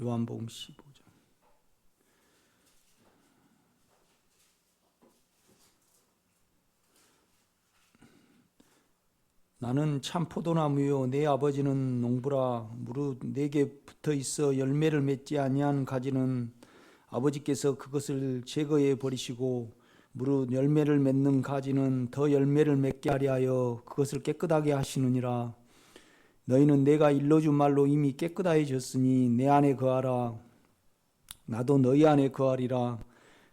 요한복음 15장. 나는 참 포도나무요 내 아버지는 농부라. 무릇 내게 붙어 있어 열매를 맺지 아니한 가지는 아버지께서 그것을 제거해 버리시고 무릇 열매를 맺는 가지는 더 열매를 맺게 하려 하여 그것을 깨끗하게 하시느니라. 너희는 내가 일러준 말로 이미 깨끗해졌으니 내 안에 거하라. 나도 너희 안에 거하리라.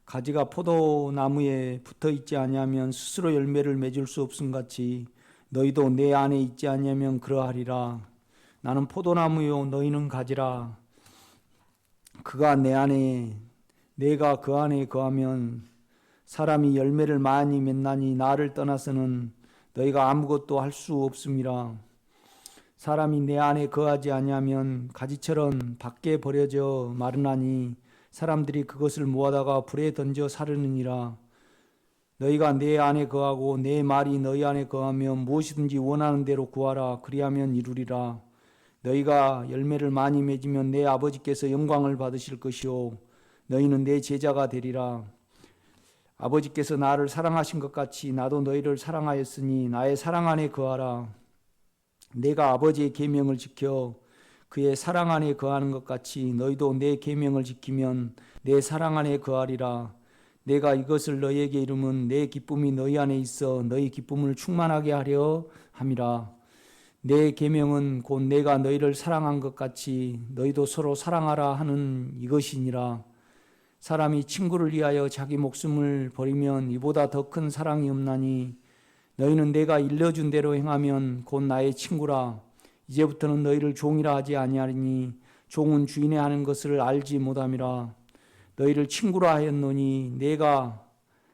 가지가 포도나무에 붙어 있지 아니하면 스스로 열매를 맺을 수 없음 같이 너희도 내 안에 있지 아니하면 그러하리라. 나는 포도나무요 너희는 가지라. 그가 내 안에 내가 그 안에 거하면 사람이 열매를 많이 맺나니 나를 떠나서는 너희가 아무것도 할 수 없음이라. 사람이 내 안에 거하지 아니하면 가지처럼 밖에 버려져 마르나니 사람들이 그것을 모아다가 불에 던져 사르느니라. 너희가 내 안에 거하고 내 말이 너희 안에 거하면 무엇이든지 원하는 대로 구하라. 그리하면 이루리라. 너희가 열매를 많이 맺으면 내 아버지께서 영광을 받으실 것이요 너희는 내 제자가 되리라. 아버지께서 나를 사랑하신 것 같이 나도 너희를 사랑하였으니 나의 사랑 안에 거하라. 내가 아버지의 계명을 지켜 그의 사랑 안에 거하는 것 같이 너희도 내 계명을 지키면 내 사랑 안에 거하리라. 내가 이것을 너희에게 이름은 내 기쁨이 너희 안에 있어 너희 기쁨을 충만하게 하려 함이라. 내 계명은 곧 내가 너희를 사랑한 것 같이 너희도 서로 사랑하라 하는 이것이니라. 사람이 친구를 위하여 자기 목숨을 버리면 이보다 더 큰 사랑이 없나니 너희는 내가 일러준 대로 행하면 곧 나의 친구라. 이제부터는 너희를 종이라 하지 아니하리니 종은 주인의 하는 것을 알지 못함이라. 너희를 친구라 하였노니 내가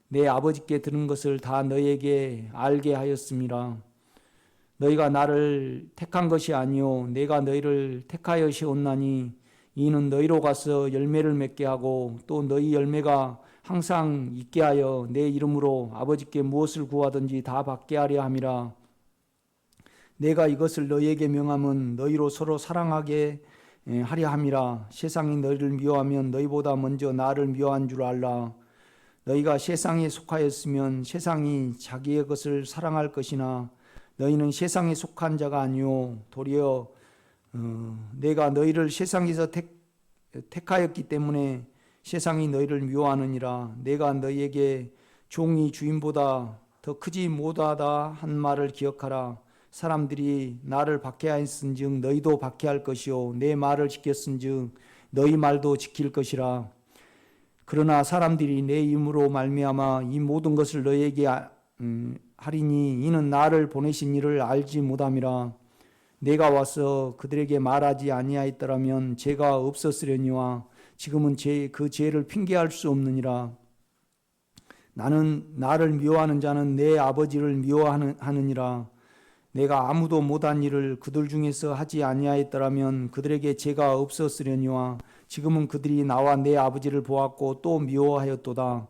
내 아버지께 들은 것을 다 너희에게 알게 하였음이라. 너희가 나를 택한 것이 아니요 내가 너희를 택하여 세웠나니 이는 너희로 가서 열매를 맺게 하고 또 너희 열매가 항상 있게 하여 내 이름으로 아버지께 무엇을 구하든지 다 받게 하려 함이라. 내가 이것을 너희에게 명함은 너희로 서로 사랑하게 하려 함이라. 세상이 너희를 미워하면 너희보다 먼저 나를 미워한 줄 알라. 너희가 세상에 속하였으면 세상이 자기의 것을 사랑할 것이나 너희는 세상에 속한 자가 아니요 도리어 내가 너희를 세상에서 택하였기 때문에 세상이 너희를 미워하느니라. 내가 너희에게 종이 주인보다 더 크지 못하다 한 말을 기억하라. 사람들이 나를 박해하였은즉 너희도 박해할 것이요 내 말을 지켰은즉 너희 말도 지킬 것이라. 그러나 사람들이 내 이름으로 말미암아 이 모든 것을 너희에게 하리니 이는 나를 보내신 이를 알지 못함이라. 내가 와서 그들에게 말하지 아니하였더라면 죄가 없었으려니와 지금은 그 죄를 핑계할 수 없느니라. 나를 미워하는 자는 내 아버지를 미워하느니라. 내가 아무도 못한 일을 그들 중에서 하지 아니하였더라면 그들에게 죄가 없었으려니와 지금은 그들이 나와 내 아버지를 보았고 또 미워하였도다.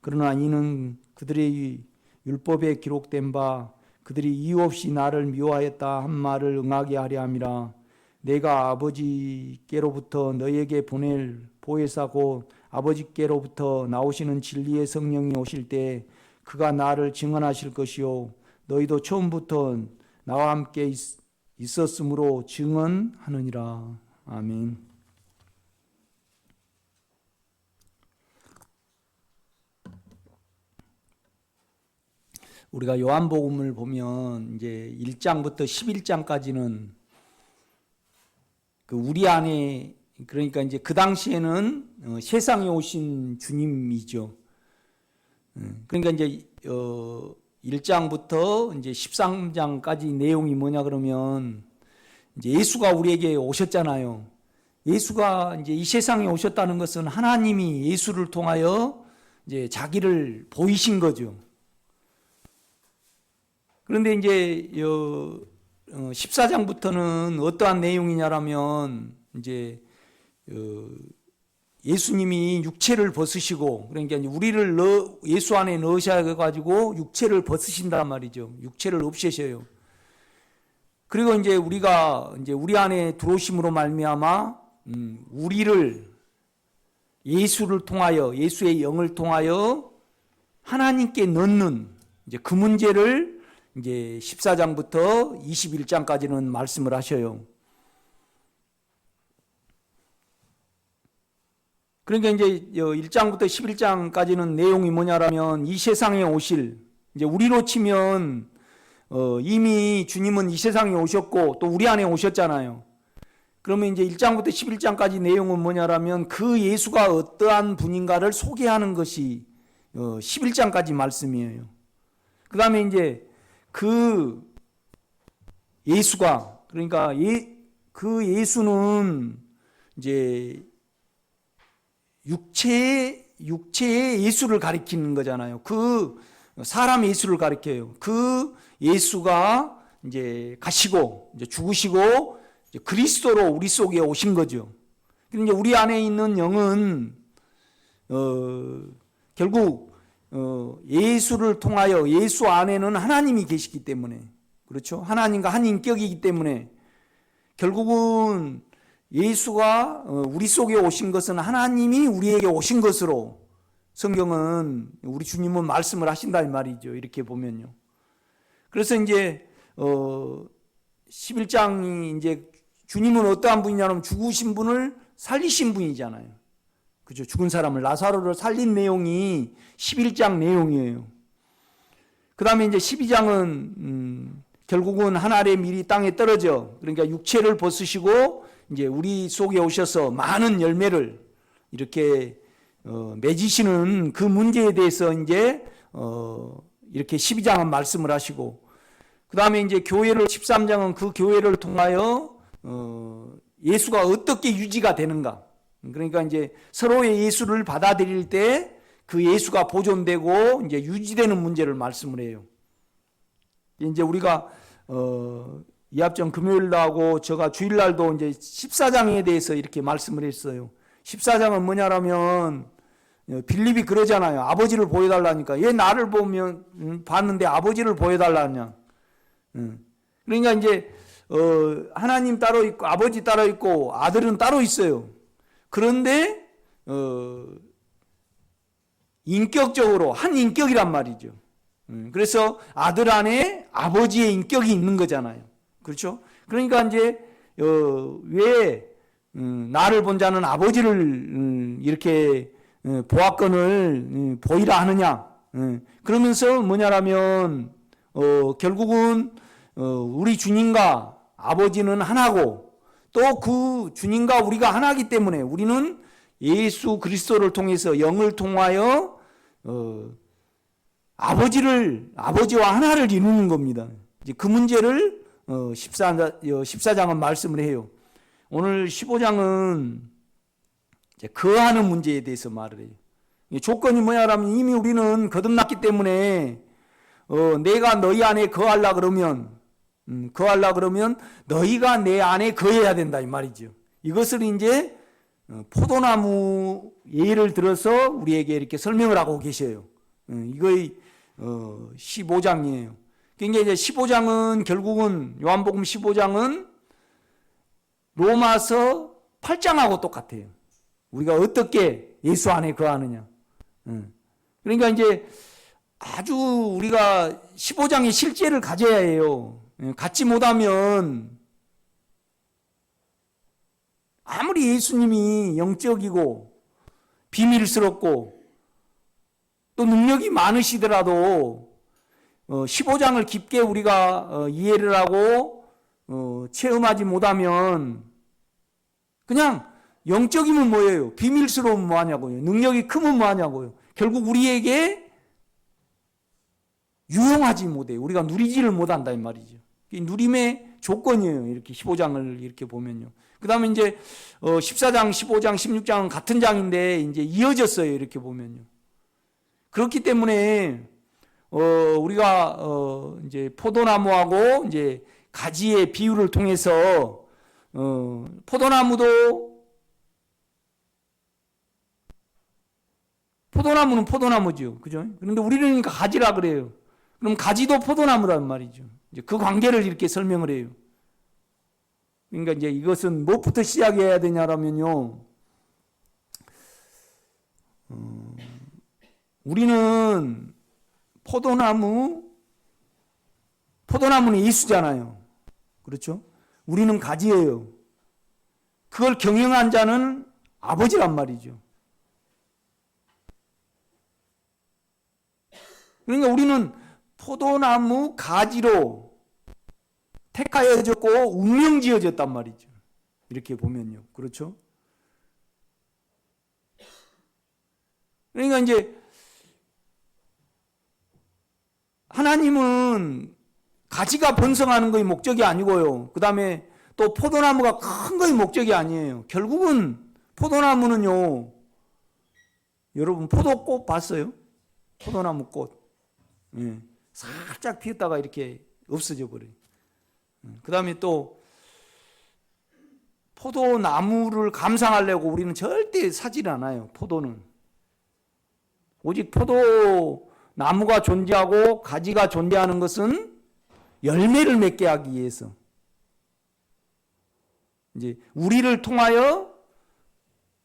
그러나 이는 그들의 율법에 기록된 바 그들이 이유 없이 나를 미워하였다 한 말을 응하게 하려 함이라. 내가 아버지께로부터 너희에게 보낼 보혜사 곧 아버지께로부터 나오시는 진리의 성령이 오실 때 그가 나를 증언하실 것이요 너희도 처음부터 나와 함께 있었으므로 증언하느니라. 아멘. 우리가 요한복음을 보면 이제 1장부터 11장까지는 그 우리 안에 그러니까 이제 그 당시에는 세상에 오신 주님이죠. 그러니까 이제 1장부터 이제 13장까지 내용이 뭐냐 그러면 이제 예수가 우리에게 오셨잖아요. 예수가 이제 이 세상에 오셨다는 것은 하나님이 예수를 통하여 이제 자기를 보이신 거죠. 그런데 이제 14장부터는 어떠한 내용이냐라면 이제 예수님이 육체를 벗으시고 그러니까 우리를 예수 안에 넣으셔야 가지고 육체를 벗으신단 말이죠. 육체를 없애셔요. 그리고 이제 우리가 이제 우리 안에 들어오심으로 말미암아 우리를 예수를 통하여, 예수의 영을 통하여 하나님께 넣는 이제 그 문제를 이제 14장부터 21장까지는 말씀을 하셔요. 그러니까 이제 1장부터 11장까지는 내용이 뭐냐라면 이 세상에 오실, 이제 우리로 치면 이미 주님은 이 세상에 오셨고 또 우리 안에 오셨잖아요. 그러면 이제 1장부터 11장까지 내용은 뭐냐라면 그 예수가 어떠한 분인가를 소개하는 것이 11장까지 말씀이에요. 그 다음에 이제 그 예수가, 그러니까 그 예수는 이제 육체의 예수를 가리키는 거잖아요. 그 사람 예수를 가리켜요. 그 예수가 이제 가시고 이제 죽으시고 이제 그리스도로 우리 속에 오신 거죠. 근데 우리 안에 있는 영은 결국 예수를 통하여 예수 안에는 하나님이 계시기 때문에, 그렇죠? 하나님과 한 인격이기 때문에 결국은 예수가 우리 속에 오신 것은 하나님이 우리에게 오신 것으로 성경은, 우리 주님은 말씀을 하신다 이 말이죠. 이렇게 보면요. 그래서 이제 11장이 이제 주님은 어떠한 분이냐면 죽으신 분을 살리신 분이잖아요. 그죠? 죽은 사람을, 라사로를 살린 내용이 11장 내용이에요. 그 다음에 이제 12장은 결국은 하늘의 밀이 땅에 떨어져, 그러니까 육체를 벗으시고 이제 우리 속에 오셔서 많은 열매를 이렇게 맺으시는 그 문제에 대해서 이제 이렇게 12장은 말씀을 하시고, 그 다음에 이제 교회를 13장은 그 교회를 통하여 예수가 어떻게 유지가 되는가. 그러니까 이제 서로의 예수를 받아들일 때 그 예수가 보존되고 이제 유지되는 문제를 말씀을 해요. 이제 우리가 이합정 금요일도 하고 제가 주일날도 이제 14장에 대해서 이렇게 말씀을 했어요. 14장은 뭐냐라면 빌립이 그러잖아요. 아버지를 보여달라니까. 왜 나를 보면 봤는데 아버지를 보여달라냐. 그러니까 이제 하나님 따로 있고 아버지 따로 있고 아들은 따로 있어요. 그런데 인격적으로 한 인격이란 말이죠. 그래서 아들 안에 아버지의 인격이 있는 거잖아요. 그렇죠? 그러니까 이제 왜 나를 본 자는 아버지를 이렇게 보았건을 보이라 하느냐. 그러면서 뭐냐라면 결국은 우리 주님과 아버지는 하나고 또 그 주님과 우리가 하나이기 때문에 우리는 예수 그리스도를 통해서 영을 통하여 아버지와 하나를 이루는 겁니다. 이제 그 문제를 14장은 말씀을 해요. 오늘 15장은 이제 거하는 문제에 대해서 말을 해요. 조건이 뭐냐라면 이미 우리는 거듭났기 때문에 내가 너희 안에 거하려 그러면 너희가 내 안에 거해야 된다 이 말이죠. 이것을 이제 포도나무 예를 들어서 우리에게 이렇게 설명을 하고 계셔요. 이거의 15장이에요. 그러니까 이제 15장은 결국은 요한복음 15장은 로마서 8장하고 똑같아요. 우리가 어떻게 예수 안에 거하느냐. 그러니까 이제 아주 우리가 15장의 실제를 가져야 해요. 갖지 못하면 아무리 예수님이 영적이고 비밀스럽고 또 능력이 많으시더라도 15장을 깊게 우리가 이해를 하고 체험하지 못하면 그냥 영적이면 뭐예요? 비밀스러우면 뭐하냐고요? 능력이 크면 뭐하냐고요? 결국 우리에게 유용하지 못해요. 우리가 누리지를 못한다 이 말이죠. 누림의 조건이에요. 이렇게 15장을 이렇게 보면요. 그 다음에 이제 14장, 15장, 16장은 같은 장인데 이제 이어졌어요. 이렇게 보면요. 그렇기 때문에 우리가 이제 포도나무하고 이제 가지의 비유를 통해서 포도나무는 포도나무죠. 그죠? 그런데 우리는 그러니까 가지라 그래요. 그럼 가지도 포도나무란 말이죠. 이제 그 관계를 이렇게 설명을 해요. 그러니까 이제 이것은 무엇부터 시작해야 되냐라면요. 우리는 포도나무는 이수잖아요. 그렇죠? 우리는 가지예요. 그걸 경영한 자는 아버지란 말이죠. 그러니까 우리는 포도나무 가지로 택하여졌고 운명지어졌단 말이죠. 이렇게 보면요. 그렇죠? 그러니까 이제 하나님은 가지가 번성하는 것이 목적이 아니고요. 그 다음에 또 포도나무가 큰 것이 목적이 아니에요. 결국은 포도나무는요. 여러분 포도꽃 봤어요? 포도나무 꽃. 예. 살짝 피었다가 이렇게 없어져 버려요. 그 다음에 또 포도나무를 감상하려고 우리는 절대 사질 않아요. 포도는. 오직 포도나무가 존재하고 가지가 존재하는 것은 열매를 맺게 하기 위해서. 이제 우리를 통하여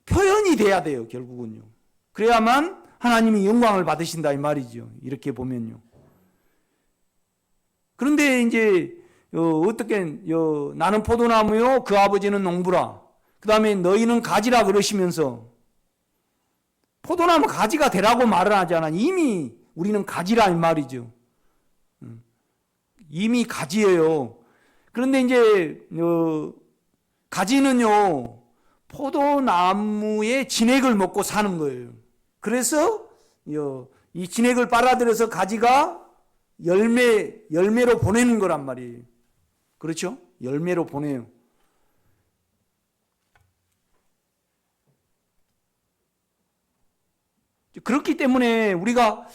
표현이 돼야 돼요. 결국은요. 그래야만 하나님이 영광을 받으신다 이 말이죠. 이렇게 보면요. 그런데 이제 어떻게 나는 포도나무요 그 아버지는 농부라. 그 다음에 너희는 가지라 그러시면서 포도나무 가지가 되라고 말을 하지 않아. 이미 우리는 가지라 이 말이죠. 이미 가지예요. 그런데 이제 가지는요 포도나무의 진액을 먹고 사는 거예요. 그래서 이 진액을 빨아들여서 가지가 열매로 보내는 거란 말이에요. 그렇죠? 열매로 보내요. 그렇기 때문에 우리가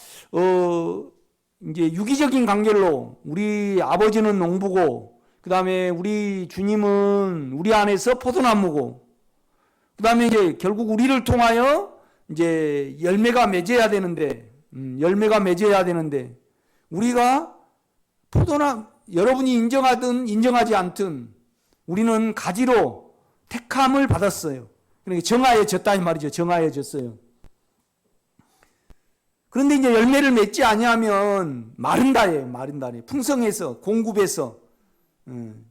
이제 유기적인 관계로 우리 아버지는 농부고, 그 다음에 우리 주님은 우리 안에서 포도나무고, 그 다음에 이제 결국 우리를 통하여 이제 열매가 맺어야 되는데, 우리가 여러분이 인정하든 인정하지 않든 우리는 가지로 택함을 받았어요. 그러니까 정하여졌다 이 말이죠. 정하여졌어요. 그런데 이제 열매를 맺지 아니하면 마른다예요. 풍성해서 공급해서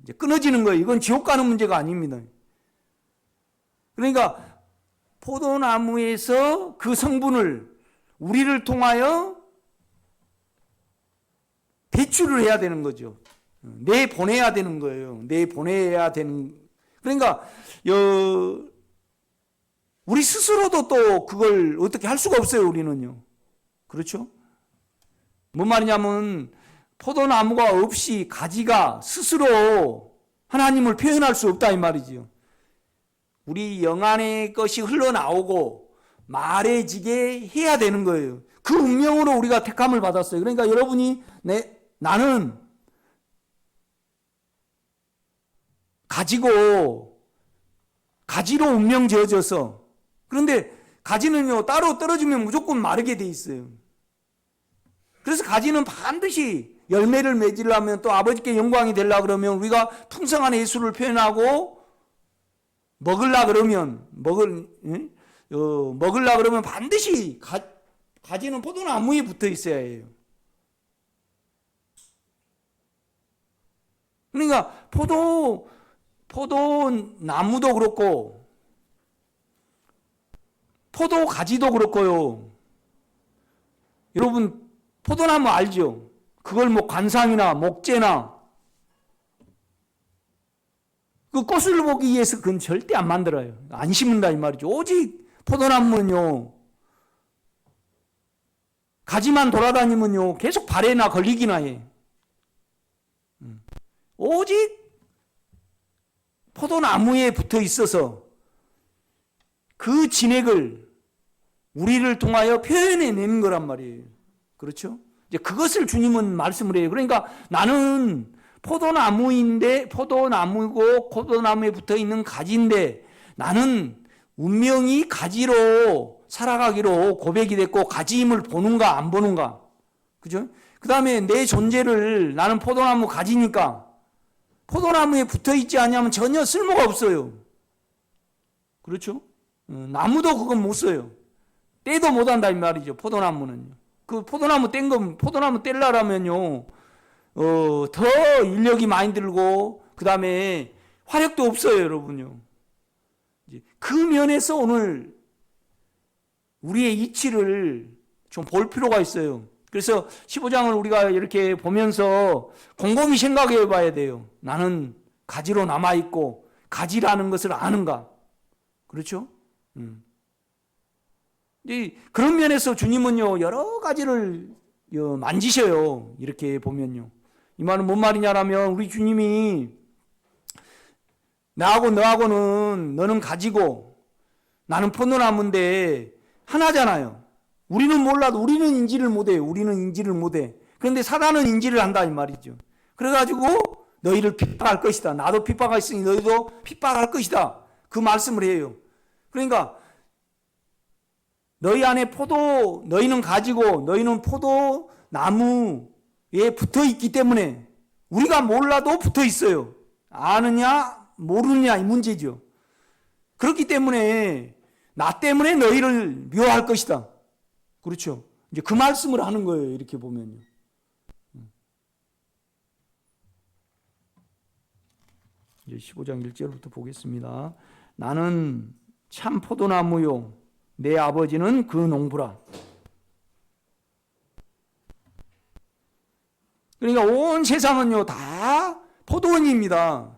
이제 끊어지는 거예요. 이건 지옥 가는 문제가 아닙니다. 그러니까 포도나무에서 그 성분을 우리를 통하여 배출을 해야 되는 거죠. 내보내야 되는 거예요. 내보내야 되는. 그러니까 우리 스스로도 또 그걸 어떻게 할 수가 없어요. 우리는요. 그렇죠? 뭔 말이냐면 포도나무가 없이 가지가 스스로 하나님을 표현할 수 없다 이 말이죠. 우리 영 안의 것이 흘러나오고 말해지게 해야 되는 거예요. 그 운명으로 우리가 택함을 받았어요. 그러니까 여러분이 나는 가지로 운명 지어져서, 그런데 가지는요 따로 떨어지면 무조건 마르게 돼 있어요. 그래서 가지는 반드시 열매를 맺으려면, 또 아버지께 영광이 되려고 그러면, 우리가 풍성한 예수를 표현하고 먹으려고 그러면 반드시 가지는 포도나무에 붙어 있어야 해요. 그러니까 포도나무도 그렇고 포도 가지도 그렇고요. 여러분 포도나무 알죠? 그걸 뭐 관상이나 목재나 그 꽃을 보기 위해서 그건 절대 안 만들어요. 안 심는다 이 말이죠. 오직 포도나무는요 가지만 돌아다니면요 계속 발에나 걸리기나 해. 오직 포도나무에 붙어 있어서 그 진액을 우리를 통하여 표현해내는 거란 말이에요. 그렇죠? 이제 그것을 주님은 말씀을 해요. 그러니까 나는 포도나무고 포도나무에 붙어 있는 가지인데 나는 운명이 가지로 살아가기로 고백이 됐고 가지임을 보는가 안 보는가. 그죠? 그 다음에 내 존재를 나는 포도나무 가지니까 포도나무에 붙어 있지 않으면 전혀 쓸모가 없어요. 그렇죠? 나무도 그건 못 써요. 떼도 못 한다 이 말이죠. 포도나무는요. 그 포도나무 뗀 거, 포도나무 떼려면요, 더 인력이 많이 들고, 그 다음에 화력도 없어요, 여러분요. 그 면에서 오늘 우리의 이치를 좀 볼 필요가 있어요. 그래서 15장을 우리가 이렇게 보면서 곰곰이 생각해 봐야 돼요. 나는 가지로 남아있고, 가지라는 것을 아는가? 그렇죠? 그런 면에서 주님은요, 여러 가지를 만지셔요. 이렇게 보면요. 이 말은 뭔 말이냐라면, 우리 주님이 나하고 너하고는, 너는 가지고 나는 포도나무인데 하나잖아요. 우리는 몰라도 우리는 인지를 못해요. 우리는 인지를 못해. 그런데 사단은 인지를 한다 이 말이죠. 그래가지고 너희를 핍박할 것이다. 나도 핍박할 있으니 너희도 핍박할 것이다. 그 말씀을 해요. 그러니까 너희 안에 너희는 가지고 너희는 포도나무에 붙어 있기 때문에 우리가 몰라도 붙어 있어요. 아느냐 모르느냐 이 문제죠. 그렇기 때문에 나 때문에 너희를 미워할 것이다. 그렇죠. 이제 그 말씀을 하는 거예요. 이렇게 보면요. 이제 15장 1절부터 보겠습니다. 나는 참 포도나무요 내 아버지는 그 농부라. 그러니까 온 세상은요 다 포도원입니다.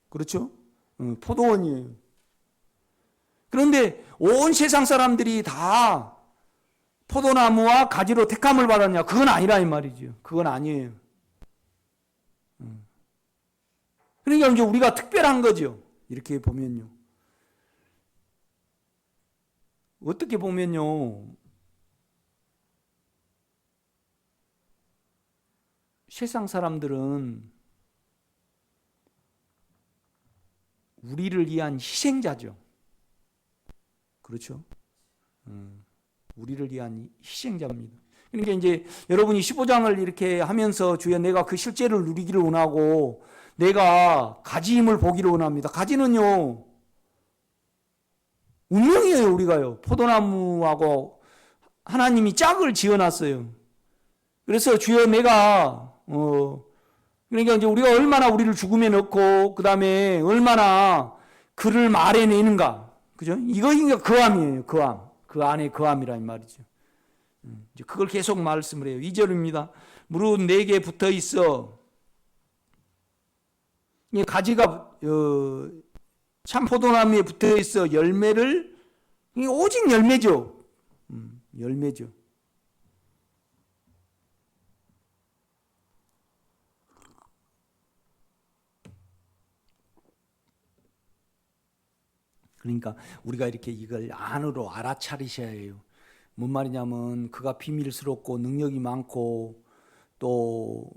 그렇죠? 포도원이에요. 그런데 온 세상 사람들이 다 포도나무와 가지로 택함을 받았냐? 그건 아니라 이 말이죠. 그건 아니에요. 그러니까 이제 우리가 특별한 거죠. 이렇게 보면요. 어떻게 보면요. 세상 사람들은 우리를 위한 희생자죠. 그렇죠? 우리를 위한 희생자입니다. 그러니까 이제 여러분이 15장을 이렇게 하면서 주여 내가 그 실제를 누리기를 원하고 내가 가지임을 보기를 원합니다. 가지는요 운명이에요. 우리가요 포도나무하고 하나님이 짝을 지어놨어요. 그래서 주여 내가 그러니까 이제 우리가 얼마나 우리를 죽음에 넣고 그 다음에 얼마나 그를 말해내는가, 그죠? 이거 거함이에요. 거함. 그 안에 거함이란 말이죠. 이제 그걸 계속 말씀을 해요. 2절입니다. 무릇 내게 붙어 있어. 이 가지가 참 포도나무에 붙어 있어 열매를 오직 열매죠. 열매죠. 그러니까 우리가 이렇게 이걸 안으로 알아차리셔야 해요. 뭔 말이냐면 그가 비밀스럽고 능력이 많고 또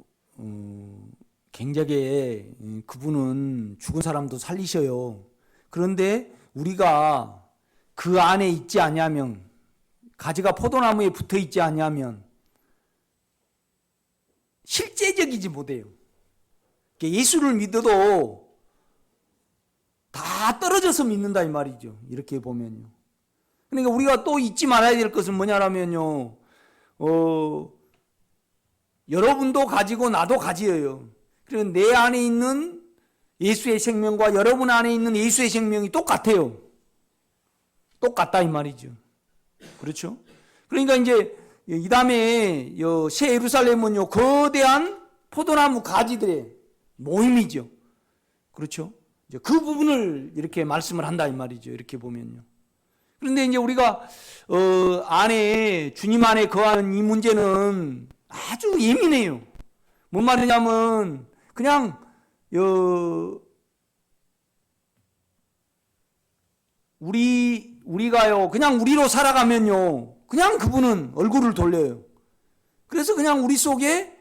굉장히 그분은 죽은 사람도 살리셔요. 그런데 우리가 그 안에 있지 않냐면 가지가 포도나무에 붙어 있지 않냐면 실제적이지 못해요. 예수를 믿어도 다 떨어져서 믿는다 이 말이죠. 이렇게 보면요. 그러니까 우리가 또 잊지 말아야 될 것은 뭐냐라면요. 여러분도 가지고 나도 가지예요. 그리고 내 안에 있는 예수의 생명과 여러분 안에 있는 예수의 생명이 똑같아요. 똑같다 이 말이죠. 그렇죠? 그러니까 이제 이 다음에 새 예루살렘은요 거대한 포도나무 가지들의 모임이죠. 그렇죠? 이제 그 부분을 이렇게 말씀을 한다 이 말이죠. 이렇게 보면요. 그런데 이제 우리가 안에 주님 안에 거하는 이 문제는 아주 예민해요. 뭔 말이냐면 그냥 우리가요 그냥 우리로 살아가면요 그냥 그분은 얼굴을 돌려요. 그래서 그냥 우리 속에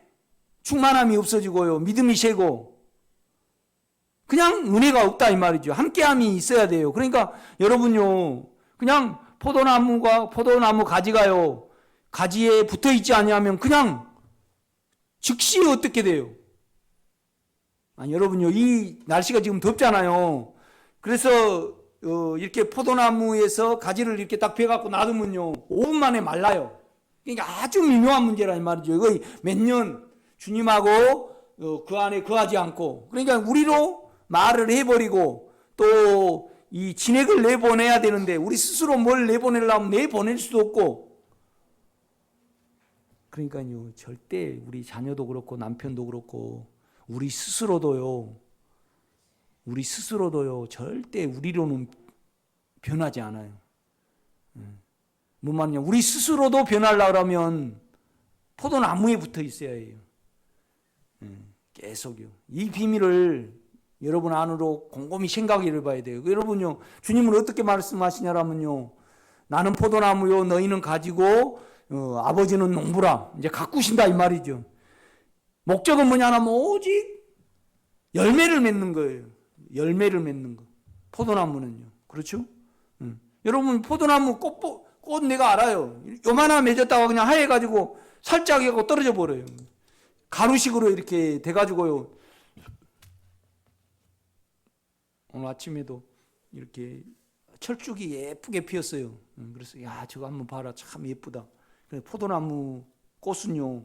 충만함이 없어지고요 믿음이 새고 그냥 은혜가 없다 이 말이죠. 함께함이 있어야 돼요. 그러니까 여러분요 그냥 포도나무 가지가요 가지에 붙어 있지 않냐면 그냥 즉시 어떻게 돼요? 아니, 여러분요, 이 날씨가 지금 덥잖아요. 그래서 이렇게 포도나무에서 가지를 이렇게 딱 베갖고 놔두면요 5분 만에 말라요. 그러니까 아주 미묘한 문제란 말이죠. 거의 몇 년 주님하고 그 안에 거하지 않고, 그러니까 우리로 말을 해버리고 또 이 진액을 내보내야 되는데 우리 스스로 뭘 내보내려면 내보낼 수도 없고, 그러니까요 절대 우리 자녀도 그렇고 남편도 그렇고 우리 스스로도요 절대 우리로는 변하지 않아요. 뭔 말이냐, 우리 스스로도 변하려고 하면 포도나무에 붙어 있어야 해요. 계속요. 이 비밀을 여러분 안으로 곰곰이 생각해 봐야 돼요. 여러분요, 주님은 어떻게 말씀하시냐라면요, 나는 포도나무요, 너희는 가지고 아버지는 농부라. 이제 가꾸신다 이 말이죠. 목적은 뭐냐면 오직 열매를 맺는 거예요. 열매를 맺는 거. 포도나무는요. 그렇죠? 여러분 포도나무 꽃 내가 알아요. 요만한 맺었다가 그냥 하얘가지고 살짝 하고 떨어져 버려요. 가루식으로 이렇게 돼가지고요. 오늘 아침에도 이렇게 철쭉이 예쁘게 피었어요. 그래서 야, 저거 한번 봐라, 참 예쁘다. 포도나무 꽃은요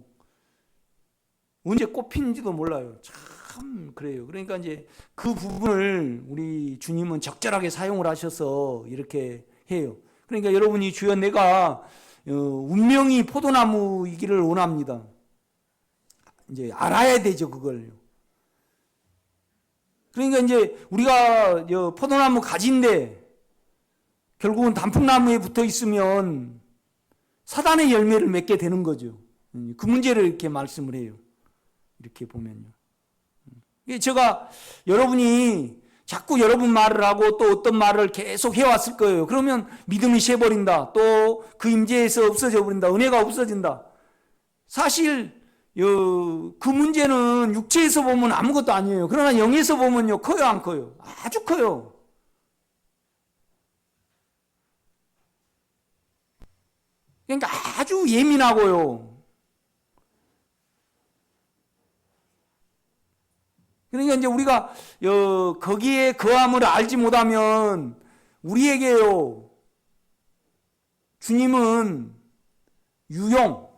언제 꽃 피는지도 몰라요. 참 그래요. 그러니까 이제 그 부분을 우리 주님은 적절하게 사용을 하셔서 이렇게 해요. 그러니까 여러분이 주여 내가 운명이 포도나무이기를 원합니다. 이제 알아야 되죠, 그걸요. 그러니까 이제 우리가 포도나무 가지인데 결국은 단풍나무에 붙어 있으면 사단의 열매를 맺게 되는 거죠. 그 문제를 이렇게 말씀을 해요. 이렇게 보면요. 제가 여러분이 자꾸 여러분 말을 하고 또 어떤 말을 계속 해왔을 거예요. 그러면 믿음이 새버린다. 또 그 임재에서 없어져 버린다. 은혜가 없어진다. 사실 그 문제는 육체에서 보면 아무것도 아니에요. 그러나 영에서 보면요, 커요, 안 커요? 아주 커요. 그러니까 아주 예민하고요. 그러니까 이제 우리가 거기에 거함을 알지 못하면 우리에게요, 주님은 유용,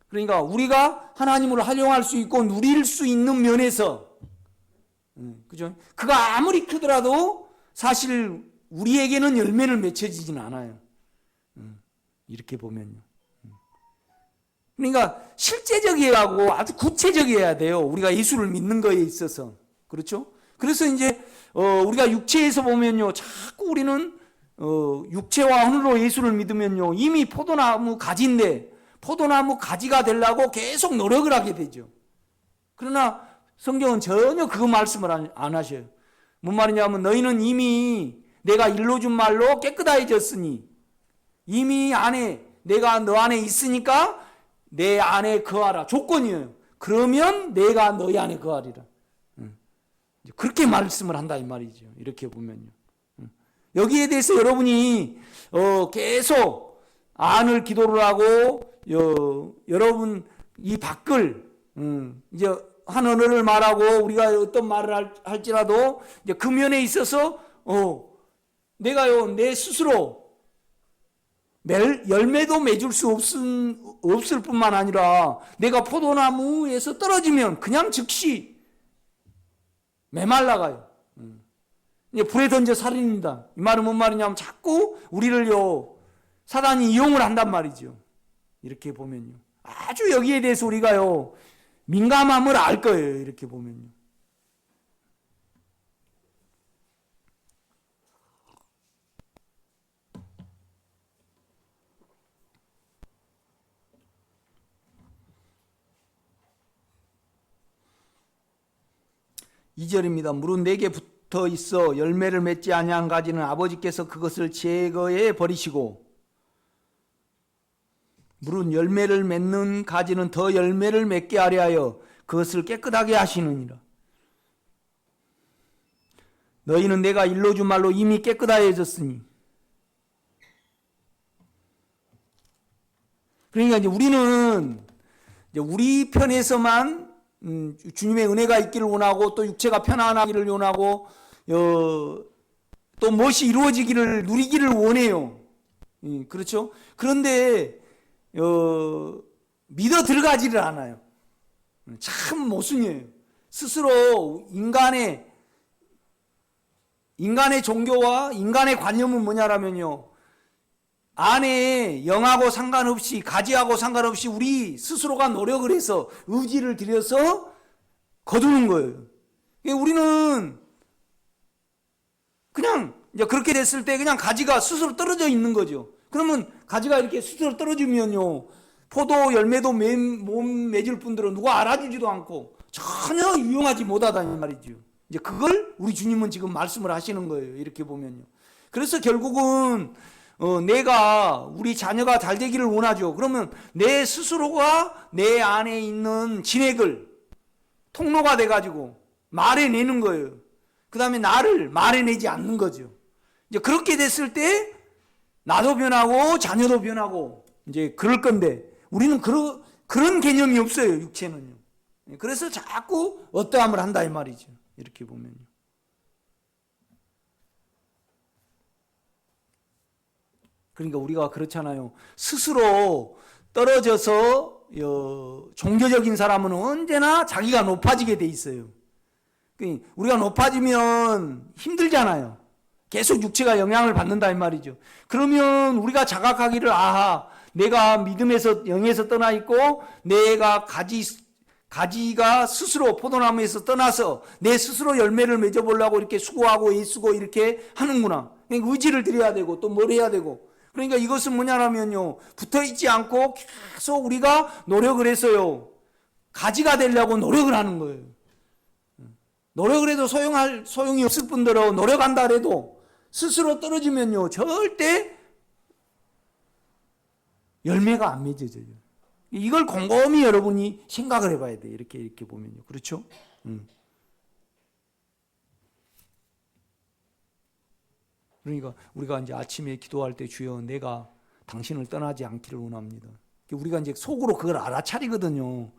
그러니까 우리가 하나님을 활용할 수 있고 누릴 수 있는 면에서, 그죠? 그가 아무리 크더라도 사실 우리에게는 열매를 맺혀지진 않아요. 이렇게 보면요. 그러니까 실제적이어야 하고 아주 구체적이어야 돼요. 우리가 예수를 믿는 거에 있어서. 그렇죠? 그래서 이제 우리가 육체에서 보면요, 자꾸 우리는 육체와 혼으로 예수를 믿으면요, 이미 포도나무 가지인데 포도나무 가지가 되려고 계속 노력을 하게 되죠. 그러나 성경은 전혀 그 말씀을 안 하셔요. 뭔 말이냐면 너희는 이미 내가 일러준 말로 깨끗해졌으니, 이미 안에 내가 너 안에 있으니까 내 안에 거하라. 조건이에요. 그러면 내가 너희 안에 거하리라. 그렇게 말씀을 한다 이 말이죠. 이렇게 보면요. 여기에 대해서 여러분이 계속 안을 기도를 하고 여러분 이 밖을 이제 한 언어를 말하고 우리가 어떤 말을 할지라도 이제 그 면에 있어서 내가요 내 스스로 열매도 맺을 수 없을 뿐만 아니라 내가 포도나무에서 떨어지면 그냥 즉시 메말라가요. 이제 불에 던져 살인입니다. 이 말은 뭔 말이냐면 자꾸 우리를요 사단이 이용을 한단 말이죠. 이렇게 보면요, 아주 여기에 대해서 우리가요 민감함을 알 거예요. 이렇게 보면요. (2절입니다) 물은 내게 붙어 있어 열매를 맺지 아니한 가지는 아버지께서 그것을 제거해 버리시고, 물은 열매를 맺는 가지는 더 열매를 맺게 하려 하여 그것을 깨끗하게 하시느니라. 너희는 내가 일러준 말로 이미 깨끗하여졌으니. 그러니까 이제 우리는 이제 우리 편에서만 주님의 은혜가 있기를 원하고 또 육체가 편안하기를 원하고 또 무엇이 이루어지기를 누리기를 원해요. 그렇죠? 그런데 믿어 들어가지를 않아요. 참 모순이에요. 스스로 인간의 종교와 인간의 관념은 뭐냐라면요, 안에 영하고 상관없이 가지하고 상관없이 우리 스스로가 노력을 해서 의지를 들여서 거두는 거예요. 우리는 그냥 이제 그렇게 됐을 때 그냥 가지가 스스로 떨어져 있는 거죠. 그러면 가지가 이렇게 스스로 떨어지면요, 포도 열매도 못 맺을 뿐더러 누가 알아주지도 않고 전혀 유용하지 못하다는 말이죠. 이제 그걸 우리 주님은 지금 말씀을 하시는 거예요. 이렇게 보면요. 그래서 결국은 내가 우리 자녀가 잘 되기를 원하죠. 그러면 내 스스로가 내 안에 있는 진액을 통로가 돼가지고 말해내는 거예요. 그 다음에 나를 말해내지 않는 거죠. 이제 그렇게 됐을 때 나도 변하고 자녀도 변하고 이제 그럴 건데 우리는 그런 개념이 없어요. 육체는요. 그래서 자꾸 어떠함을 한다 이 말이죠. 이렇게 보면요. 그러니까 우리가 그렇잖아요. 스스로 떨어져서 종교적인 사람은 언제나 자기가 높아지게 돼 있어요. 우리가 높아지면 힘들잖아요. 계속 육체가 영향을 받는다 이 말이죠. 그러면 우리가 자각하기를 아하, 내가 믿음에서 영에서 떠나 있고 내가 가지가 스스로 포도나무에서 떠나서 내 스스로 열매를 맺어보려고 이렇게 수고하고 애쓰고 이렇게 하는구나. 그러니까 의지를 들여야 되고 또 뭘 해야 되고. 그러니까 이것은 뭐냐면요, 붙어있지 않고 계속 우리가 노력을 해서요, 가지가 되려고 노력을 하는 거예요. 노력을 해도 소용이 없을 뿐더러 노력한다 해도 스스로 떨어지면요, 절대 열매가 안 맺어져요. 이걸 곰곰이 여러분이 생각을 해봐야 돼요. 이렇게 보면요. 그렇죠? 그러니까 우리가 이제 아침에 기도할 때 주여 내가 당신을 떠나지 않기를 원합니다. 우리가 이제 속으로 그걸 알아차리거든요.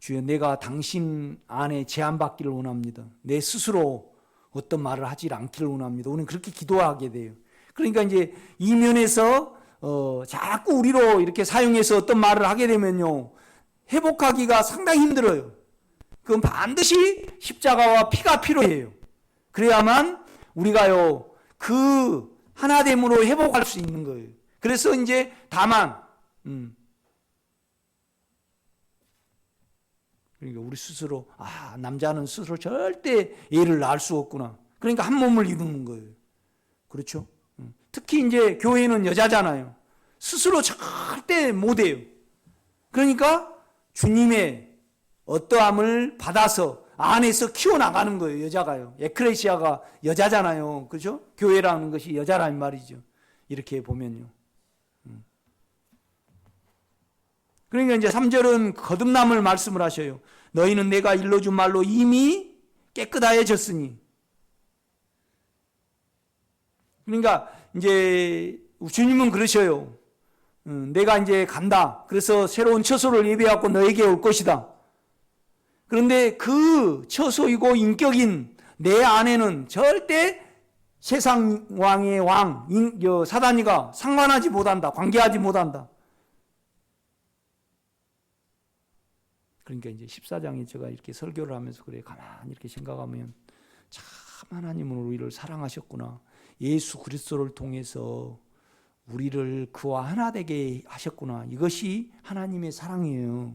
주여 내가 당신 안에 제한받기를 원합니다. 내 스스로 어떤 말을 하지 않기를 원합니다. 우리는 그렇게 기도하게 돼요. 그러니까 이제 이 면에서 자꾸 우리로 이렇게 사용해서 어떤 말을 하게 되면요, 회복하기가 상당히 힘들어요. 그건 반드시 십자가와 피가 필요해요. 그래야만 우리가요, 그 하나됨으로 회복할 수 있는 거예요. 그래서 이제 다만, 그러니까 우리 스스로, 남자는 스스로 절대 애를 낳을 수 없구나. 그러니까 한 몸을 이루는 거예요. 그렇죠? 특히 이제 교회는 여자잖아요. 스스로 절대 못해요. 그러니까 주님의 어떠함을 받아서 안에서 키워나가는 거예요. 여자가요. 에클레시아가 여자잖아요. 그렇죠? 교회라는 것이 여자라는 말이죠. 이렇게 보면요. 그러니까 이제 3절은 거듭남을 말씀을 하셔요. 너희는 내가 일러준 말로 이미 깨끗하여졌으니. 그러니까 이제 주님은 그러셔요. 내가 이제 간다. 그래서 새로운 처소를 예비하고 너에게 올 것이다. 그런데 그 처소이고 인격인 내 안에는 절대 세상 왕의 왕, 사단이가 상관하지 못한다. 관계하지 못한다. 그러니까 이제 14장에 제가 이렇게 설교를 하면서 그래, 가만히 이렇게 생각하면 참 하나님은 우리를 사랑하셨구나. 예수 그리스도를 통해서 우리를 그와 하나 되게 하셨구나. 이것이 하나님의 사랑이에요.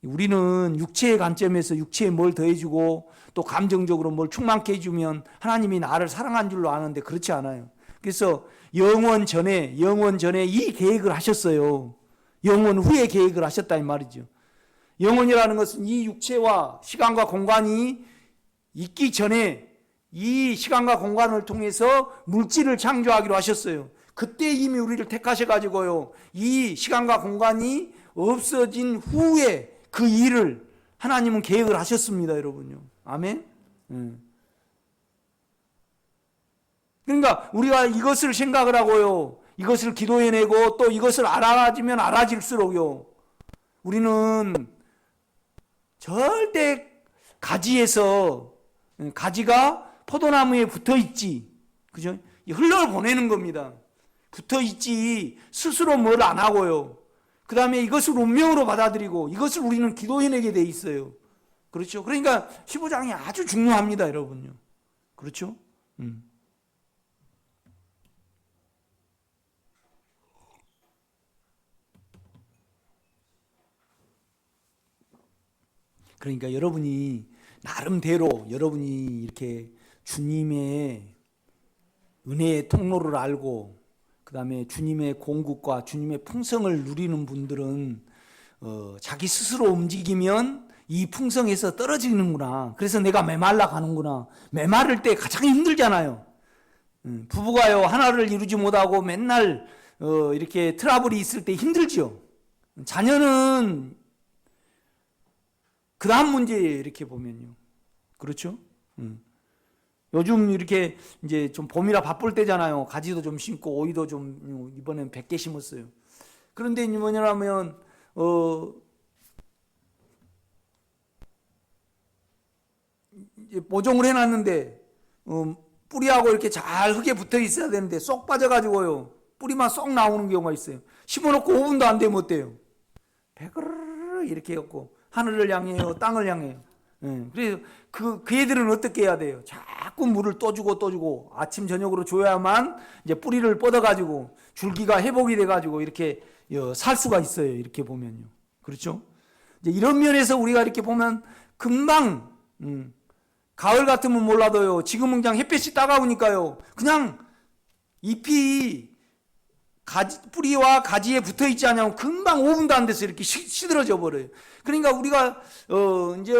우리는 육체의 관점에서 육체에 뭘 더해주고 또 감정적으로 뭘 충만케 해주면 하나님이 나를 사랑한 줄로 아는데 그렇지 않아요. 그래서 영원 전에 이 계획을 하셨어요. 영원 후에 계획을 하셨다 이 말이죠. 영원이라는 것은 이 육체와 시간과 공간이 있기 전에 이 시간과 공간을 통해서 물질을 창조하기로 하셨어요. 그때 이미 우리를 택하셔가지고요, 이 시간과 공간이 없어진 후에 그 일을 하나님은 계획을 하셨습니다, 여러분요. 아멘? 그러니까 우리가 이것을 생각을 하고요, 이것을 기도해내고 또 이것을 알아가지면 알아질수록요, 우리는 절대 가지에서, 가지가 포도나무에 붙어 있지, 그죠? 흘러보내는 겁니다. 붙어 있지 스스로 뭘 안 하고요. 그 다음에 이것을 운명으로 받아들이고 이것을 우리는 기도해내게 돼 있어요. 그렇죠? 그러니까 15장이 아주 중요합니다, 여러분요. 그렇죠? 그러니까 여러분이 나름대로 여러분이 이렇게 주님의 은혜의 통로를 알고 그 다음에 주님의 공급과 주님의 풍성을 누리는 분들은 자기 스스로 움직이면 이 풍성에서 떨어지는구나. 그래서 내가 메말라 가는구나. 메마를 때 가장 힘들잖아요. 부부가요 하나를 이루지 못하고 맨날 이렇게 트러블이 있을 때 힘들죠. 자녀는 그 다음 문제예요. 이렇게 보면요. 그렇죠? 요즘 이렇게 이제 좀 봄이라 바쁠 때잖아요. 가지도 좀 심고 오이도 좀 이번엔 100개 심었어요. 그런데 뭐냐면 이제 모종을 해놨는데 뿌리하고 이렇게 잘 흙에 붙어 있어야 되는데 쏙 빠져가지고요. 뿌리만 쏙 나오는 경우가 있어요. 심어놓고 5분도 안 되면 어때요? 배그르르 이렇게 해갖고 하늘을 향해요, 땅을 향해요. 그래서 그 애들은 어떻게 해야 돼요? 자꾸 물을 또 주고 아침 저녁으로 줘야만 이제 뿌리를 뻗어가지고 줄기가 회복이 돼가지고 이렇게 살 수가 있어요. 이렇게 보면요. 그렇죠? 이제 이런 면에서 우리가 이렇게 보면 금방 가을 같으면 몰라도요. 지금은 그냥 햇볕이 따가우니까요. 그냥 잎이 뿌리와 가지에 붙어 있지 않냐면 금방 5분도 안 돼서 이렇게 시들어져 버려요. 그러니까 우리가 이제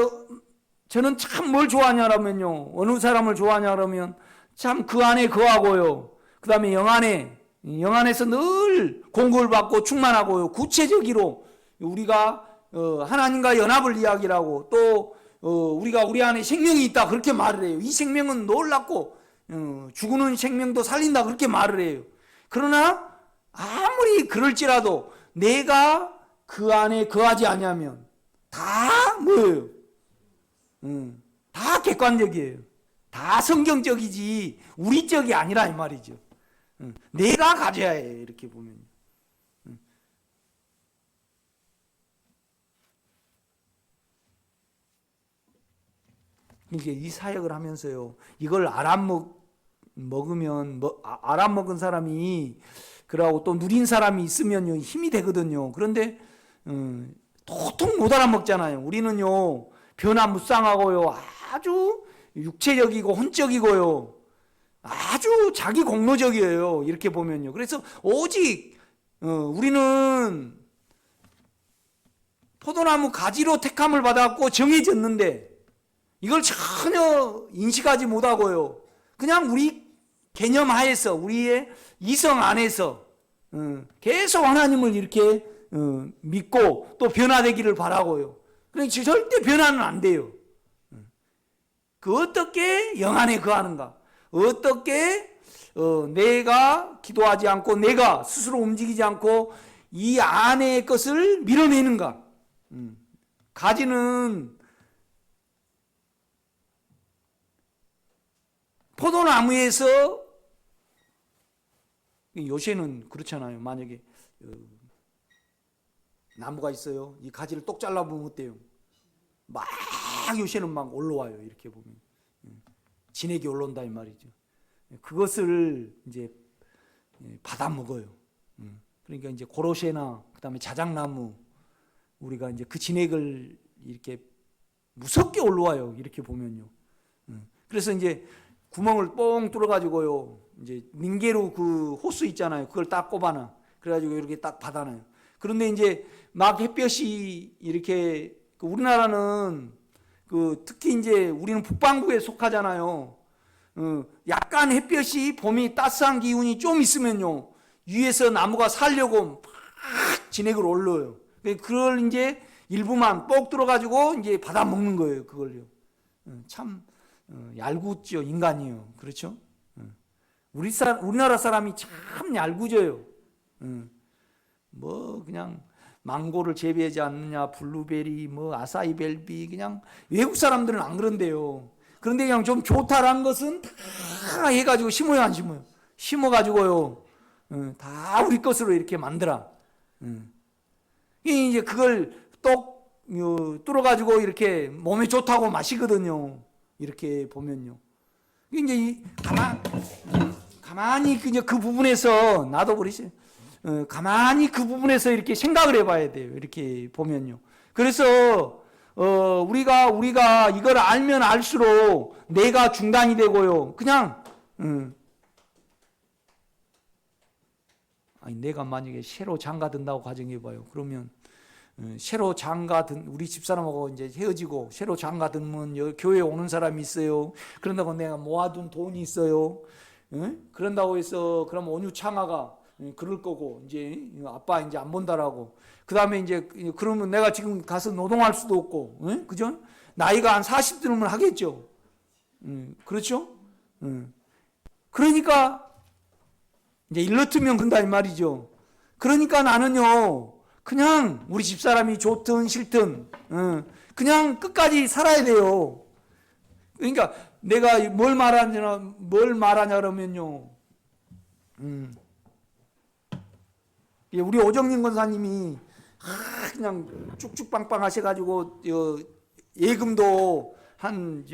저는 참 뭘 좋아하냐라면요. 어느 사람을 좋아하냐라면 참 그 안에 거하고요. 그 다음에 영안에서 늘 공급을 받고 충만하고요. 구체적으로 우리가 하나님과 연합을 이야기하고 또 우리가 우리 안에 생명이 있다 그렇게 말을 해요. 이 생명은 놀랍고 죽는 생명도 살린다 그렇게 말을 해요. 그러나 아무리 그럴지라도 내가 그 안에 거하지 않으면 다 뭐예요? 다 객관적이에요. 다 성경적이지 우리적이 아니라 이 말이죠. 내가 가져야 해요. 이렇게 보면. 그러니까 이 사역을 하면서요. 이걸 알아먹은 사람이 그러고 또 누린 사람이 있으면요 힘이 되거든요. 그런데 도통 못 알아먹잖아요. 우리는요 변화무쌍하고요 아주 육체적이고 혼적이고요 아주 자기 공로적이에요. 이렇게 보면요. 그래서 오직 우리는 포도나무 가지로 택함을 받았고 정해졌는데 이걸 전혀 인식하지 못하고요. 그냥 우리 개념 하에서 우리의 이성 안에서 계속 하나님을 이렇게 믿고 또 변화되기를 바라고요. 그러니까 절대 변화는 안 돼요. 그 어떻게 영안에 거하는가? 어떻게 내가 기도하지 않고 내가 스스로 움직이지 않고 이 안의 것을 밀어내는가? 가지는 포도나무에서 요새는 그렇잖아요. 만약에 나무가 있어요. 이 가지를 똑 잘라보면 어때요? 막 요새는 막 올라와요. 이렇게 보면 진액이 올라온다 이 말이죠. 그것을 이제 받아 먹어요. 그러니까 이제 고로쇠나 그다음에 자작나무 우리가 이제 그 진액을 이렇게 무섭게 올라와요. 이렇게 보면요. 그래서 이제 구멍을 뻥 뚫어가지고요. 이제 링게로 그 호스 있잖아요. 그걸 딱 꼽아놔. 그래가지고 이렇게 딱 받아놔요. 그런데 이제 막 햇볕이 이렇게 우리나라는 특히 이제 우리는 북반구에 속하잖아요. 약간 햇볕이 봄이 따스한 기운이 좀 있으면요. 위에서 나무가 살려고 막 진액을 올려요. 그걸 이제 일부만 뽁 들어가지고 이제 받아 먹는 거예요. 그걸요. 참 얄궂죠. 인간이요. 그렇죠? 우리나라 사람이 참 얄궂어요. 뭐 그냥 망고를 재배하지 않느냐, 블루베리, 뭐 아사이벨비, 그냥 외국 사람들은 안 그런데요. 그런데 그냥 좀 좋다라는 것은 다 해가지고 심어요, 안 심어요? 심어가지고요, 다 우리 것으로 이렇게 만들어. 이제 그걸 똑 뚫어가지고 이렇게 몸에 좋다고 마시거든요. 이렇게 보면요. 이제 가만히 그 부분에서 나도 그러지. 가만히 그 부분에서 이렇게 생각을 해봐야 돼요. 이렇게 보면요. 그래서 우리가 이걸 알면 알수록 내가 중단이 되고요. 그냥 아니 내가 만약에 새로 장가든다고 가정해봐요. 그러면 새로 장가든 우리 집사람하고 이제 헤어지고 새로 장가든면 교회에 오는 사람이 있어요. 그런다고 내가 모아둔 돈이 있어요. 그런다고 해서 그럼 온유창아가 그럴 거고 이제 아빠 이제 안 본다라고 그 다음에 이제 그러면 내가 지금 가서 노동할 수도 없고 그죠? 나이가 한 40 들으면 하겠죠. 그렇죠? 그러니까 이제 일러트면 그런다 이 말이죠. 그러니까 나는요 그냥 우리 집사람이 좋든 싫든 그냥 끝까지 살아야 돼요. 그러니까 내가 뭘 말하냐 그러면요. 우리 오정진 권사님이 그냥 쭉쭉빵빵 하셔가지고 예금도 한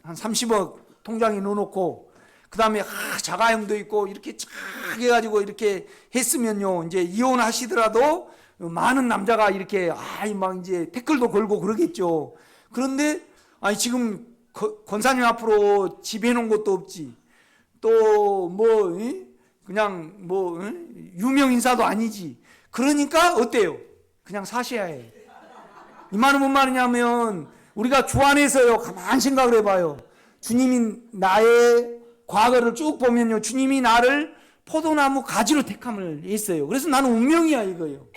30억 통장에 넣어놓고 그 다음에 자가용도 있고 이렇게 쫙 해가지고 이렇게 했으면요 이제 이혼하시더라도 많은 남자가 이렇게 막 이제 태클도 걸고 그러겠죠. 그런데 아니 지금 권사님 앞으로 집 해놓은 것도 없지. 또 뭐 그냥 뭐 유명 인사도 아니지. 그러니까 어때요? 그냥 사셔야 해. 이 말은 뭔 말이냐면 우리가 주 안에서요 가만 생각을 해봐요. 주님이 나의 과거를 쭉 보면요 주님이 나를 포도나무 가지로 택함을 했어요. 그래서 나는 운명이야 이거예요.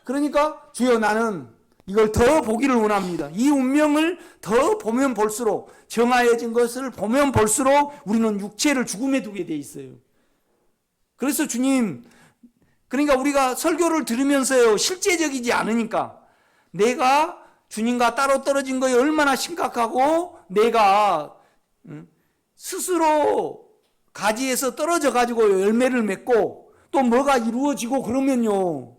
그러니까 주여 나는 이걸 더 보기를 원합니다. 이 운명을 더 보면 볼수록 정하여진 것을 보면 볼수록 우리는 육체를 죽음에 두게 돼 있어요. 그래서 주님 그러니까 우리가 설교를 들으면서요 실제적이지 않으니까 내가 주님과 따로 떨어진 거에 얼마나 심각하고 내가 스스로 가지에서 떨어져 가지고 열매를 맺고 또 뭐가 이루어지고 그러면요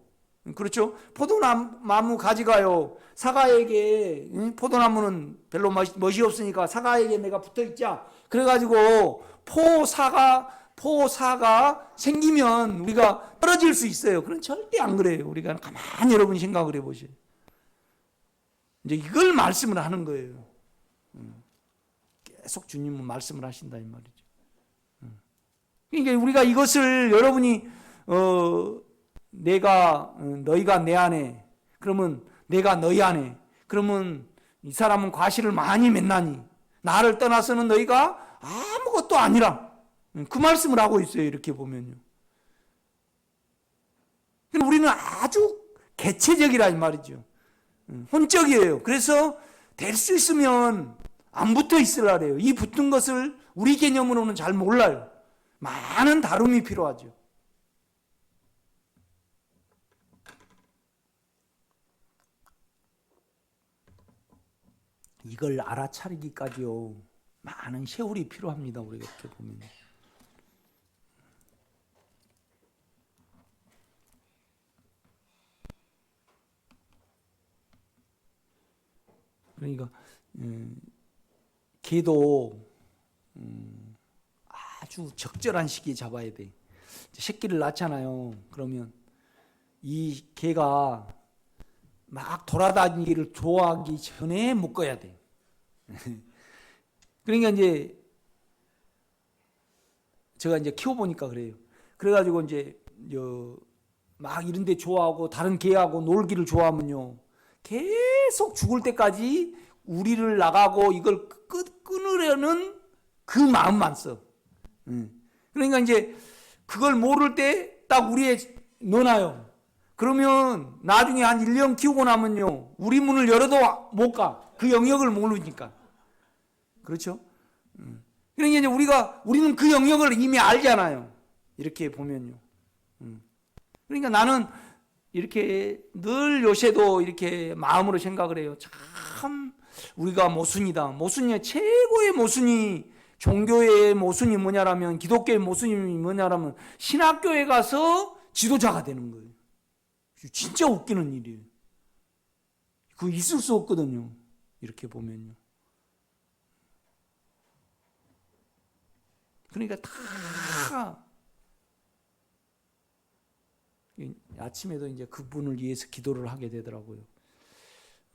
그렇죠? 포도나무 가지가요 사과에게 포도나무는 별로 멋이 없으니까 사과에게 내가 붙어 있자 그래가지고 포사가 생기면 우리가 떨어질 수 있어요. 그건 절대 안 그래요. 우리가 가만히 여러분이 생각을 해보세요. 이제 이걸 말씀을 하는 거예요. 계속 주님은 말씀을 하신다 이 말이죠. 그러니까 우리가 이것을 여러분이 너희가 내 안에 그러면 내가 너희 안에 그러면 이 사람은 과실을 많이 맺나니 나를 떠나서는 너희가 아무것도 아니라 그 말씀을 하고 있어요. 이렇게 보면요. 우리는 아주 개체적이라 이 말이죠. 혼적이에요. 그래서 될 수 있으면 안 붙어 있으라 그래요. 이 붙은 것을 우리 개념으로는 잘 몰라요. 많은 다rum이 필요하죠. 이걸 알아차리기까지요. 많은 세월이 필요합니다. 우리가 이렇게 보면. 그러니까 개도 아주 적절한 시기에 잡아야 돼. 새끼를 낳잖아요. 그러면 이 개가 막 돌아다니기를 좋아하기 전에 묶어야 돼. 그러니까 이제 제가 이제 키워보니까 그래요. 그래가지고 이제 막 이런데 좋아하고 다른 개하고 놀기를 좋아하면요. 계속 죽을 때까지 우리를 나가고 이걸 끊으려는 그 마음만 써. 그러니까 이제 그걸 모를 때 딱 우리에 넣어놔요. 그러면 나중에 한 1년 키우고 나면요. 우리 문을 열어도 못 가. 그 영역을 모르니까. 그렇죠? 그러니까 이제 우리는 그 영역을 이미 알잖아요. 이렇게 보면요. 그러니까 나는 이렇게 늘 요새도 이렇게 마음으로 생각을 해요. 참 우리가 모순이다. 모순이 최고의 모순이, 종교의 모순이 뭐냐라면, 기독교의 모순이 뭐냐라면 신학교에 가서 지도자가 되는 거예요. 진짜 웃기는 일이에요. 그거 있을 수 없거든요. 이렇게 보면요. 그러니까 다 아침에도 이제 그분을 위해서 기도를 하게 되더라고요.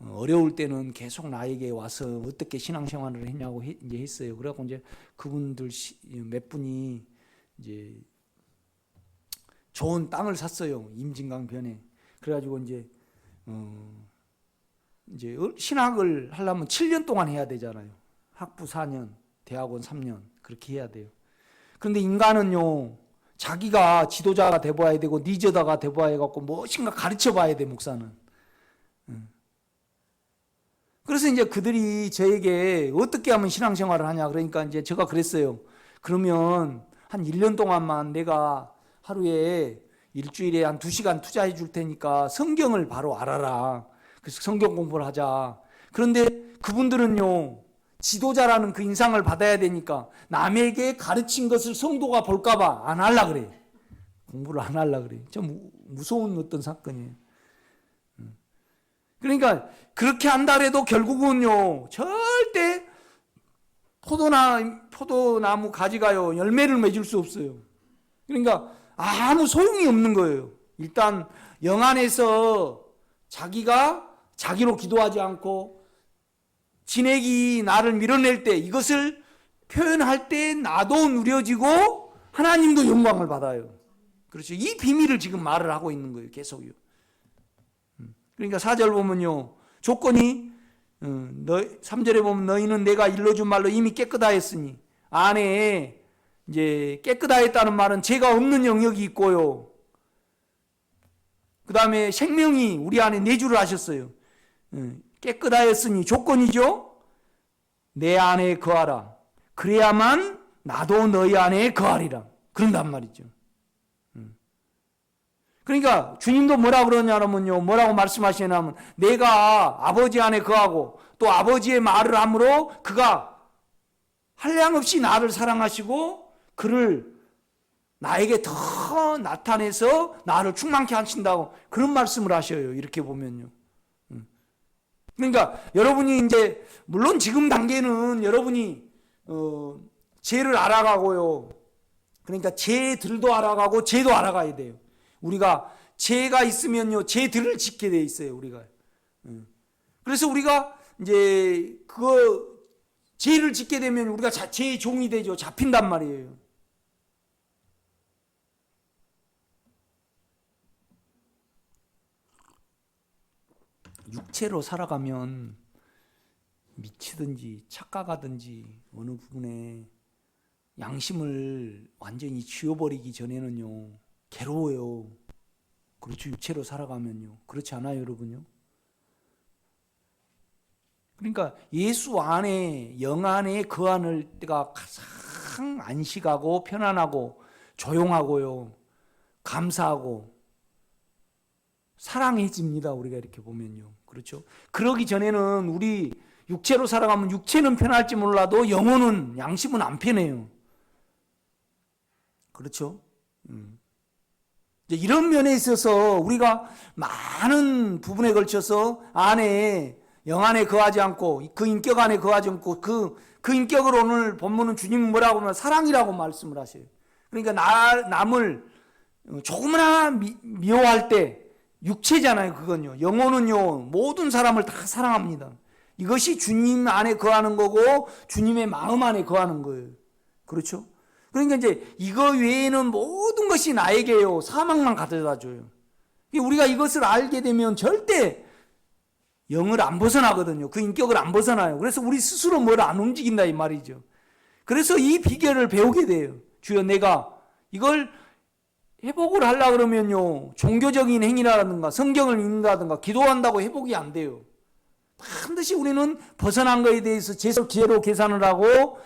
어려울 때는 계속 나에게 와서 어떻게 신앙생활을 했냐고 이제 했어요. 그래갖고 이제 그분들 몇 분이 이제 좋은 땅을 샀어요. 임진강 변에. 그래가지고 이제 신학을 하려면 7년 동안 해야 되잖아요. 학부 4년, 대학원 3년 그렇게 해야 돼요. 그런데 인간은요, 자기가 지도자가 돼봐야 되고 리더가 돼봐야 갖고 무엇인가 가르쳐봐야 돼, 목사는. 그래서 이제 그들이 저에게 어떻게 하면 신앙생활을 하냐, 그러니까 이제 제가 그랬어요. 그러면 한 1년 동안만 내가 하루에 일주일에 한 2시간 투자해 줄 테니까 성경을 바로 알아라. 그래서 성경 공부를 하자. 그런데 그분들은요, 지도자라는 그 인상을 받아야 되니까 남에게 가르친 것을 성도가 볼까봐 안 하려 그래. 공부를 안 하려 그래. 좀 무서운 어떤 사건이에요. 그러니까 그렇게 한다 해도 결국은요, 절대 포도나무 가지가요, 열매를 맺을 수 없어요. 그러니까 아무 소용이 없는 거예요. 일단 영 안에서 자기가 자기로 기도하지 않고 진액이 나를 밀어낼 때, 이것을 표현할 때 나도 누려지고 하나님도 영광을 받아요. 그렇죠. 이 비밀을 지금 말을 하고 있는 거예요. 계속요. 그러니까 4절 보면요, 조건이 3절에 보면 너희는 내가 일러준 말로 이미 깨끗하였으니, 안에 이제 깨끗하였다는 말은 죄가 없는 영역이 있고요. 그 다음에 생명이 우리 안에 내주를 하셨어요. 깨끗하였으니 조건이죠. 내 안에 거하라. 그래야만 나도 너희 안에 거하리라. 그런단 말이죠. 그러니까 주님도 뭐라 그러냐면요, 뭐라고 말씀하시냐면, 내가 아버지 안에 거하고 또 아버지의 말을 함으로 그가 한량없이 나를 사랑하시고 그를 나에게 더 나타내서 나를 충만케 하신다고 그런 말씀을 하셔요. 이렇게 보면요. 그러니까 여러분이 이제 물론 지금 단계는 여러분이 죄를 알아가고요. 그러니까 죄들도 알아가고 죄도 알아가야 돼요. 우리가 죄가 있으면요, 죄들을 짓게 돼 있어요. 우리가. 그래서 우리가 이제 그거 죄를 짓게 되면 우리가 죄의 종이 되죠. 잡힌단 말이에요. 육체로 살아가면 미치든지 착각하든지 어느 부분에 양심을 완전히 쥐어버리기 전에는요, 괴로워요. 그렇죠. 육체로 살아가면요. 그렇지 않아요, 여러분요? 그러니까 예수 안에, 영 안에 거하는 때가 가장 안식하고 편안하고 조용하고요, 감사하고 사랑해집니다. 우리가 이렇게 보면요. 그렇죠? 그러기 전에는 우리 육체로 살아가면 육체는 편할지 몰라도 영혼은, 양심은 안 편해요. 그렇죠? 이런 면에 있어서 우리가 많은 부분에 걸쳐서 안에, 영 안에 거하지 않고 그 인격 안에 거하지 않고 그 인격을 오늘 본문은 주님은 뭐라고 하면 사랑이라고 말씀을 하셔요. 그러니까 남을 조금이나 미워할 때, 육체잖아요. 그건요. 영혼은요, 모든 사람을 다 사랑합니다. 이것이 주님 안에 거하는 거고 주님의 마음 안에 거하는 거예요. 그렇죠? 그러니까 이제 이거 외에는 모든 것이 나에게요, 사망만 가져다 줘요. 우리가 이것을 알게 되면 절대 영을 안 벗어나거든요. 그 인격을 안 벗어나요. 그래서 우리 스스로 뭘 안 움직인다 이 말이죠. 그래서 이 비결을 배우게 돼요. 주여, 내가 이걸 회복을 하려고 그러면요, 종교적인 행위라든가 성경을 읽는다든가 기도한다고 회복이 안 돼요. 반드시 우리는 벗어난 것에 대해서 지혜로 계산을 하고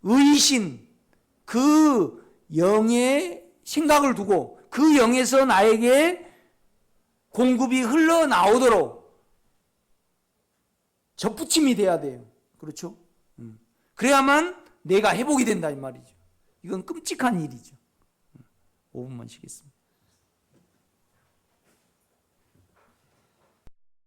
의신, 그 영의 생각을 두고 그 영에서 나에게 공급이 흘러나오도록 접붙임이 돼야 돼요. 그렇죠? 그래야만 내가 회복이 된다 이 말이죠. 이건 끔찍한 일이죠. 5분만 쉬겠습니다.